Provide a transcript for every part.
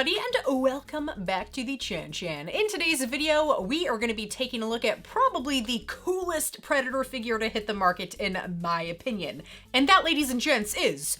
everybody, and welcome back to the Chan. In today's video, we are going to be taking a look at probably the coolest Predator figure to hit the market in my opinion. And that, ladies and gents, is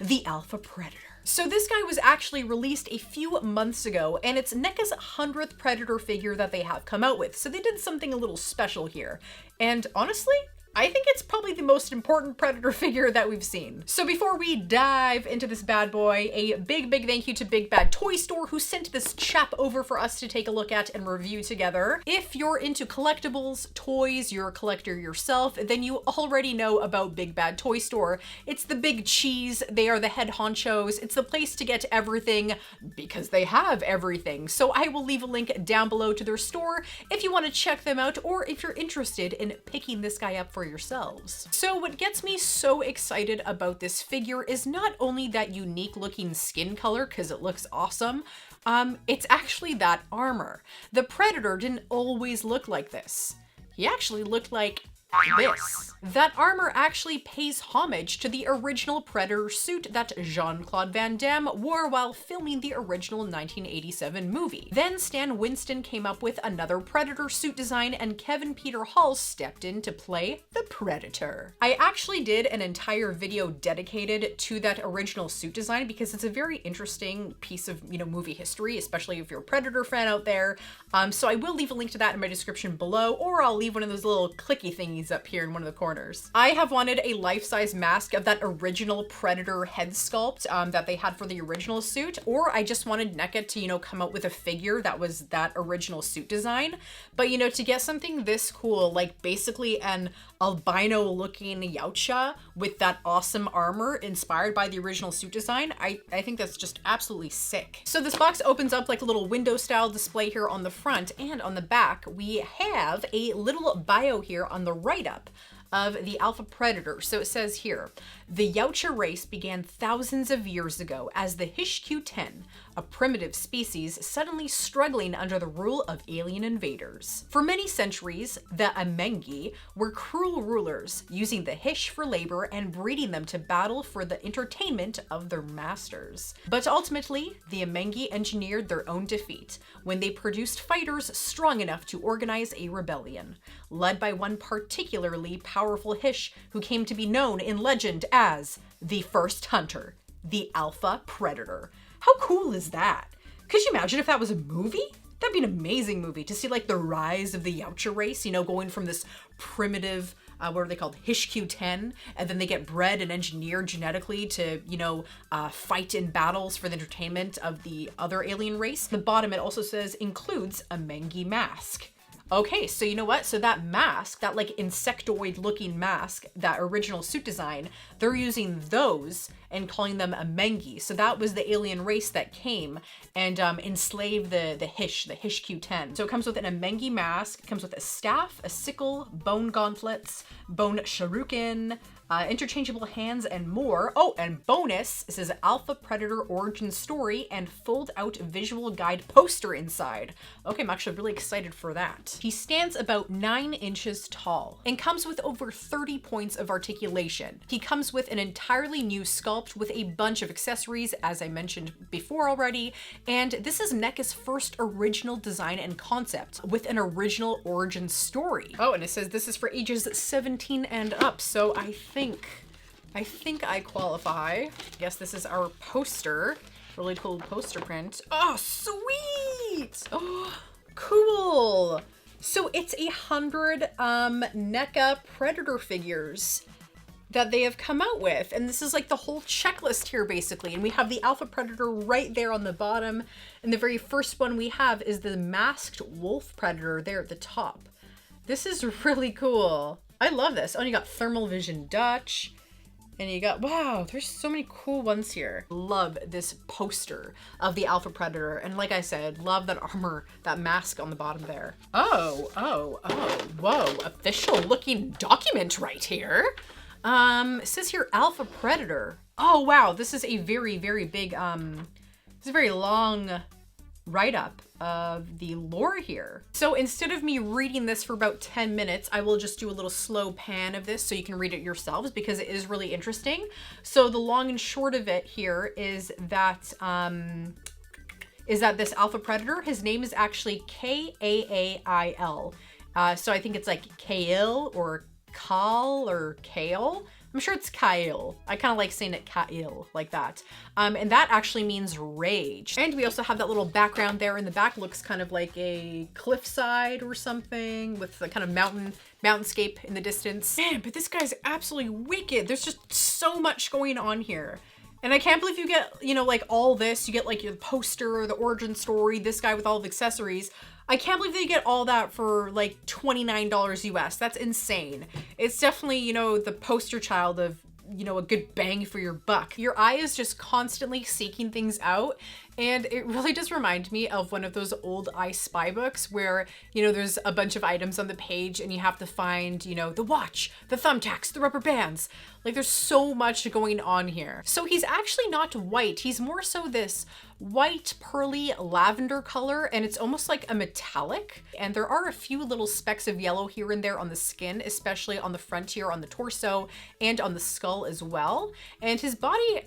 the Alpha Predator. So this guy was actually released a few months ago, and it's Neca's 100th Predator figure that they have come out with. So they did something a little special here. And honestly, I think it's probably the most important Predator figure that we've seen. So before we dive into this bad boy, a big thank you to Big Bad Toy Store who sent this chap over for us to take a look at and review together. If you're into collectibles, toys, you're a collector yourself, then you already know about Big Bad Toy Store. It's the big cheese, they are the head honchos, it's the place to get everything because they have everything. So I will leave a link down below to their store if you want to check them out or if you're interested in picking this guy up for yourselves. So what gets me so excited about this figure is not only that unique looking skin color, because it looks awesome, it's actually that armor. The Predator didn't always look like this. He actually looked like this. That armor actually pays homage to the original Predator suit that Jean-Claude Van Damme wore while filming the original 1987 movie. Then Stan Winston came up with another Predator suit design and Kevin Peter Hall stepped in to play the Predator. I actually did an entire video dedicated to that original suit design because it's a very interesting piece of, movie history, especially if you're a Predator fan out there. So I will leave a link to that in my description below, or I'll leave one of those little clicky thingies up here in one of the corners. I have wanted a life-size mask of that original Predator head sculpt that they had for the original suit, or I just wanted Neca to, come out with a figure that was that original suit design. But, to get something this cool, like basically an albino-looking Yautja with that awesome armor inspired by the original suit design, I think that's just absolutely sick. So this box opens up like a little window-style display here on the front, and on the back, we have a little bio here on the write-up of the Alpha Predator. So it says here, the Yautja race began thousands of years ago as the Hishq-10, a primitive species suddenly struggling under the rule of alien invaders. For many centuries, the Amengi were cruel rulers, using the Hish for labor and breeding them to battle for the entertainment of their masters. But ultimately, the Amengi engineered their own defeat when they produced fighters strong enough to organize a rebellion, led by one particularly powerful Hish who came to be known in legend as the first hunter, the Alpha Predator. How cool is that? Could you imagine if that was a movie? That'd be an amazing movie to see like the rise of the Yautja race, going from this primitive, what are they called? Hishq-10, and then they get bred and engineered genetically to, fight in battles for the entertainment of the other alien race. The bottom, it also says includes a Mengi mask. Okay, so you know what? So that mask, that like insectoid looking mask, that original suit design, they're using those and calling them a Mengi. So that was the alien race that came and enslaved the Hishq-10. So it comes with an Amengi mask, it comes with a staff, a sickle, bone gauntlets, bone shuriken, interchangeable hands, and more. Oh, and bonus, it says Alpha Predator origin story and fold out visual guide poster inside. Okay, I'm actually really excited for that. He stands about 9 inches tall and comes with over 30 points of articulation. He comes with an entirely new sculpt with a bunch of accessories, as I mentioned before already, and this is Neca's first original design and concept with an original origin story. Oh, and it says this is for ages 17 and up, so I think I qualify. I guess this is our poster. Really cool poster print. Oh, sweet! Oh, cool! So it's 100 Neca Predator figures that they have come out with, and this is like the whole checklist here basically, and we have the Alpha Predator right there on the bottom, and the very first one we have is the masked wolf predator there at the top. This is really cool. I love this. Oh, and you got thermal vision Dutch, and you got, wow, there's so many cool ones here. Love this poster of the Alpha Predator, and like I said, love that armor, that mask on the bottom there. Oh, whoa, official looking document right here. It says here Alpha Predator. Oh wow, this is a very big, it's a very long write-up of the lore here. So instead of me reading this for about 10 minutes, I will just do a little slow pan of this so you can read it yourselves because it is really interesting. So the long and short of it here is that this alpha predator, his name is actually Kaal. So I think it's like Kail or Kal or Kale. I'm sure it's Kyle. I kind of like saying it Kyle, like that. And that actually means rage. And we also have that little background there in the back. Looks kind of like a cliffside or something with a kind of mountainscape in the distance. Man, but this guy's absolutely wicked. There's just so much going on here. And I can't believe you get, you know, like all this. You get like your poster, the origin story, this guy with all the accessories. I can't believe that you get all that for like $29 US. That's insane. It's definitely, you know, the poster child of, you know, a good bang for your buck. Your eye is just constantly seeking things out. And it really does remind me of one of those old I Spy books where, you know, there's a bunch of items on the page and you have to find, you know, the watch, the thumbtacks, the rubber bands. Like there's so much going on here. So he's actually not white. He's more so this white, pearly lavender color, and it's almost like a metallic. And there are a few little specks of yellow here and there on the skin, especially on the front here, on the torso, and on the skull as well. And his body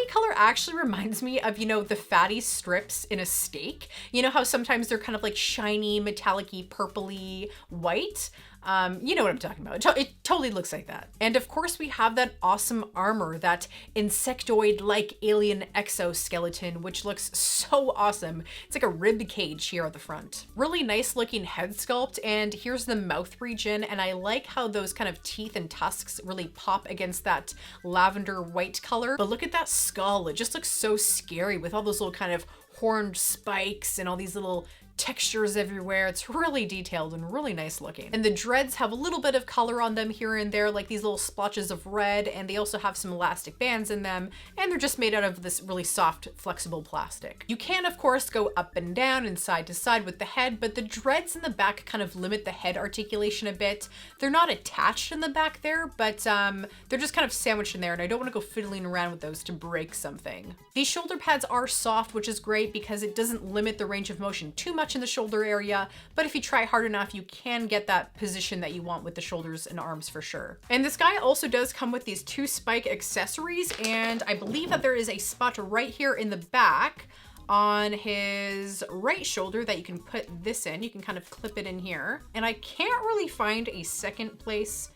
color actually reminds me of, you know, the fatty strips in a steak. You know how sometimes they're kind of like shiny, metallic-y, purpley white? You know what I'm talking about. It totally looks like that. And of course we have that awesome armor, that insectoid-like alien exoskeleton, which looks so awesome. It's like a rib cage here at the front. Really nice looking head sculpt, and here's the mouth region, and I like how those kind of teeth and tusks really pop against that lavender white color. But look at that skull. It just looks so scary with all those little kind of horned spikes and all these little textures everywhere. It's really detailed and really nice looking. And the dreads have a little bit of color on them here and there, like these little splotches of red, and they also have some elastic bands in them, and they're just made out of this really soft, flexible plastic. You can, of course, go up and down and side to side with the head, but the dreads in the back kind of limit the head articulation a bit. They're not attached in the back there, but they're just kind of sandwiched in there, and I don't want to go fiddling around with those to break something. These shoulder pads are soft, which is great because it doesn't limit the range of motion too much in the shoulder area, but if you try hard enough, you can get that position that you want with the shoulders and arms for sure. And this guy also does come with these 2 spike accessories, and I believe that there is a spot right here in the back on his right shoulder that you can put this in. You can kind of clip it in here, and I can't really find a second place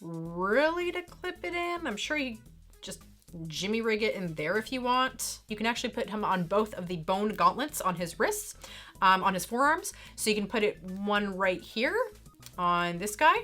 really to clip it in. I'm sure you just jimmy rig it in there if you want. You can actually put him on both of the bone gauntlets on his wrists, on his forearms. So you can put it one right here on this guy,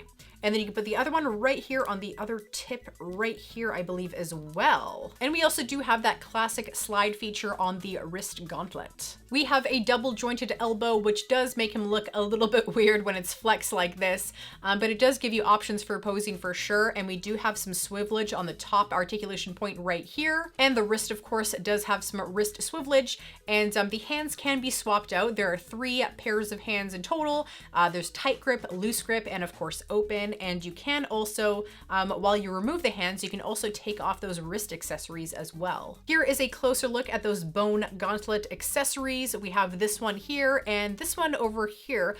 and then you can put the other one right here on the other tip right here, I believe, as well. And we also do have that classic slide feature on the wrist gauntlet. We have a double jointed elbow, which does make him look a little bit weird when it's flexed like this, but it does give you options for posing for sure. And we do have some swivelage on the top articulation point right here. And the wrist, of course, does have some wrist swivelage, and the hands can be swapped out. There are 3 pairs of hands in total. There's tight grip, loose grip, and of course open. And you can also, while you remove the hands, you can also take off those wrist accessories as well. Here is a closer look at those bone gauntlet accessories. We have this one here, and this one over here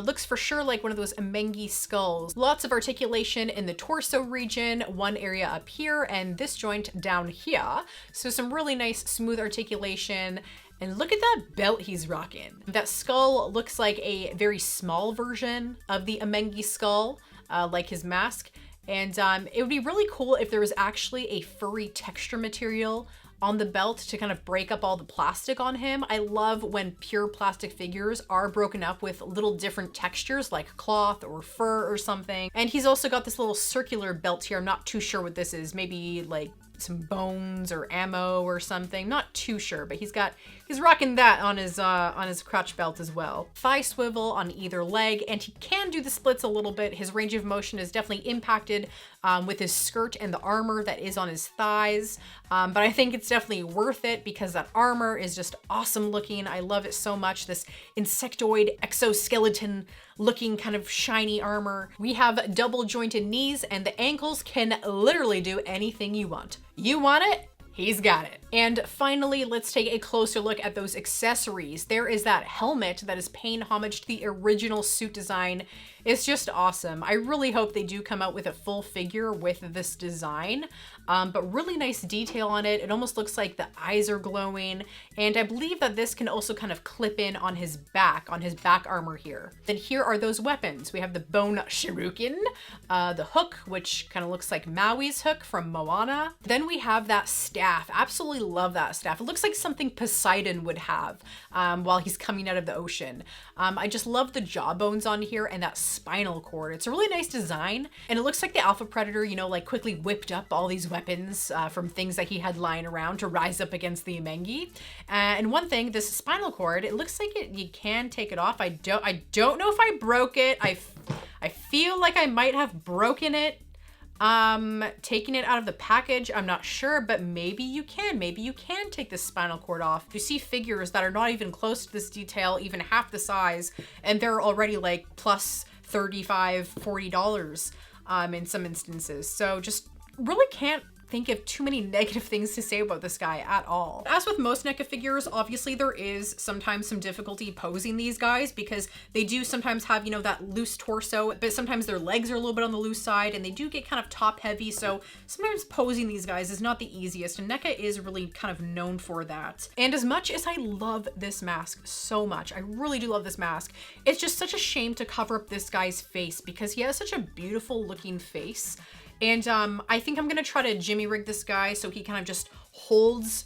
looks for sure like one of those Amengi skulls. Lots of articulation in the torso region, one area up here, and this joint down here. So some really nice smooth articulation. And look at that belt he's rocking. That skull looks like a very small version of the Amengi skull, like his mask. And it would be really cool if there was actually a furry texture material on the belt to kind of break up all the plastic on him. I love when pure plastic figures are broken up with little different textures like cloth or fur or something. And he's also got this little circular belt here. I'm not too sure what this is. Maybe like some bones or ammo or something. Not too sure, but he's rocking that on his crotch belt as well. Thigh swivel on either leg, and he can do the splits a little bit. His range of motion is definitely impacted with his skirt and the armor that is on his thighs. But I think it's definitely worth it because that armor is just awesome looking. I love it so much. This insectoid exoskeleton looking kind of shiny armor. We have double jointed knees, and the ankles can literally do anything you want. You want it? He's got it. And finally, let's take a closer look at those accessories. There is that helmet that is paying homage to the original suit design. It's just awesome. I really hope they do come out with a full figure with this design, but really nice detail on it. It almost looks like the eyes are glowing. And I believe that this can also kind of clip in on his back armor here. Then here are those weapons. We have the bone shuriken, the hook, which kind of looks like Maui's hook from Moana. Then we have that staff. Absolutely love that staff. It looks like something Poseidon would have while he's coming out of the ocean. I just love the jawbones on here and that spinal cord. It's a really nice design, and it looks like the Alpha Predator, you know, like quickly whipped up all these weapons from things that he had lying around to rise up against the Umengi. And one thing, this spinal cord, it looks like you can take it off. I don't know if I broke it. I feel like I might have broken it. Taking it out of the package, I'm not sure, but maybe you can take this spinal cord off. You see figures that are not even close to this detail, even half the size, and they're already like plus $35, $40 in some instances. So just really can't think of too many negative things to say about this guy at all. As with most NECA figures, obviously there is sometimes some difficulty posing these guys because they do sometimes have, you know, that loose torso, but sometimes their legs are a little bit on the loose side and they do get kind of top heavy. So sometimes posing these guys is not the easiest, and NECA is really kind of known for that. And as much as I love this mask so much, I really do love this mask, it's just such a shame to cover up this guy's face because he has such a beautiful looking face. And I think I'm gonna try to jimmy rig this guy so he kind of just holds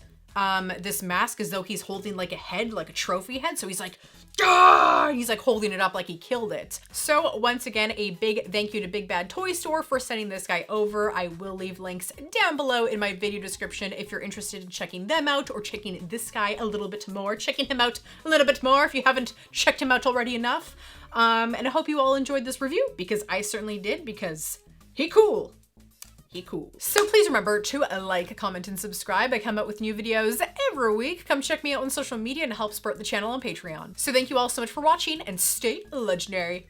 this mask as though he's holding like a head, like a trophy head. So he's like, ah! He's like holding it up like he killed it. So once again, a big thank you to Big Bad Toy Store for sending this guy over. I will leave links down below in my video description if you're interested in checking them out or checking this guy a little bit more, checking him out a little bit more if you haven't checked him out already enough. And I hope you all enjoyed this review because I certainly did, because he cool. Cool. So please remember to like, comment, and subscribe. I come out with new videos every week. Come check me out on social media and help support the channel on Patreon. So thank you all so much for watching and stay legendary.